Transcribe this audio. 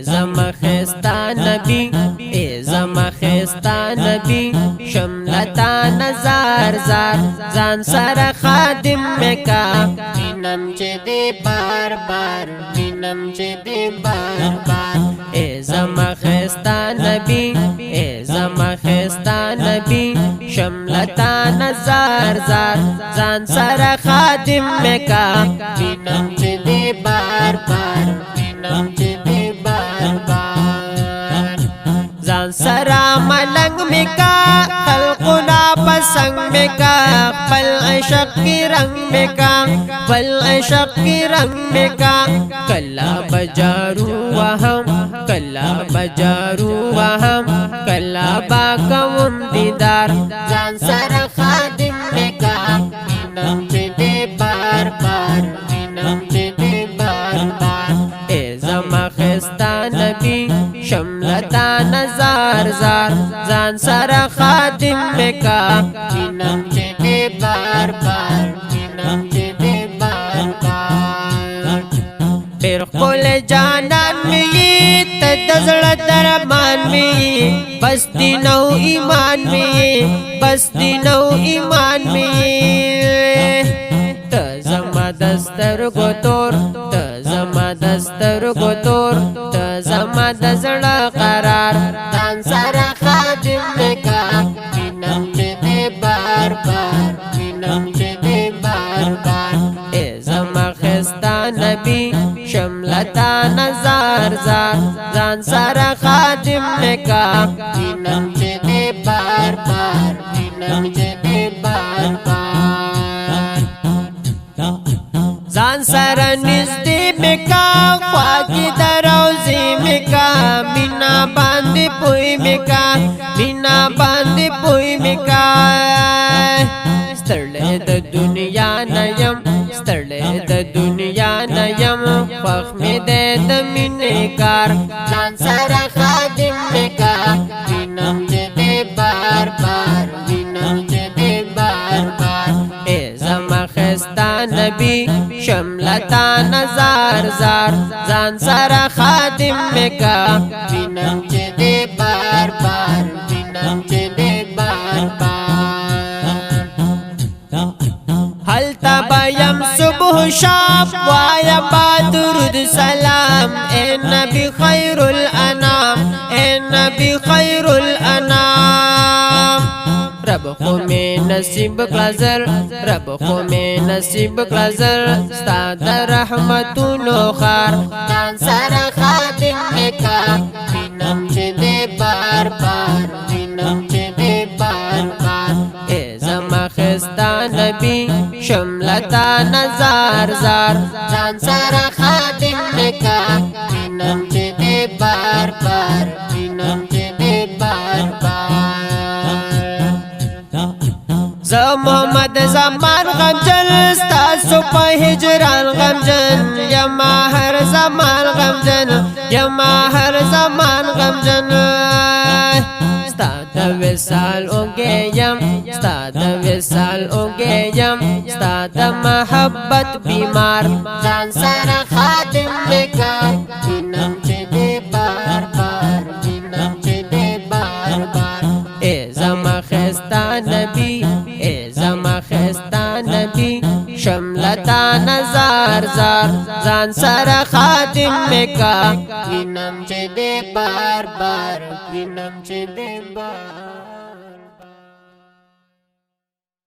زما خستا نبی زما خستا نبی شملتا نزار زار زان سر خادم مکا مینم چه دی بار بار مینم چه دی بار بار زما خستا نبی زما خستا نبی شملتا نزار زار زان سر خادم مکا مینم چه دی بار بار مینم چه دی بار بار زان سرا ملنگ مکا خلقنا پسنگ مکا پل عشق کی رنگ مکا پل عشق کی رنگ مکا کلا بجارو وهم کلا بجارو وهم کلا باکوم دیدار زان سرا خادم مکا مینم چه دی بار بار مینم چه دی بار بار زما خستا نبی شملتا نزار زار زان سر خادم مکا مینم چه دی بار بار مینم چه دی بار بار پیر خپل جانان می تدزړ درمان می بس دینو ایمان می بس دینو ایمان می ته زما دستر ګوتور ته زما دستر ګوتور ته زما دزړه قرار ځان سره خادم مکا مینم چې دی بار بار مینم چې دی بار بار زما خستا نبی شملتا نزار زار ځان سره خادم مکا مینم چې دی بار بار مینم چې دی بار بار زان سره نږدې مکا خواږه دروزې مکا مینا باندې پوي مکا مینا باندې پوي مکا ستړې د دنیا نیم ستړې د دنیا نیم خوښ مې دې د مینې کار ځان سره خادم مکا مینم چې دې بار بار مینم چې دې بار بار زما خستا نبی شملتا نزار زار زان سره خادم مکا مینم چې دې بار بار مینم چې دې بار بار هل تبایم صبح شام وایا با درود سلام اے نبی خیر الانام اے نبی خیر الانام رب خو میں نصیب کلزر رب خو میں نصیب کلزر ستا در رحمتونو خار ځان سره خادم مکا مینم چې دی بار بار مینم چې دی بار بار زما خستا نبی شملتا نزار زار ځان سره خادم مکا مینم چې دی بار بار مینم چې دی بار بار ز محمد زمان غمجن ستاسو په هجران غمجن یما هر زمان غمجن یما هر زمان غمجن ستا د وصال اوګیم ستا د وصال اوګیم ستا د محبت بیمار ځان سره خادم مکا مینم چې دی بار بار مینم چې دی بار بار زما خستا نبی زما خستا نبی شملتا نزار زار ځان سره خادم مکا مینم چې دی بار بار مینم چې دی بار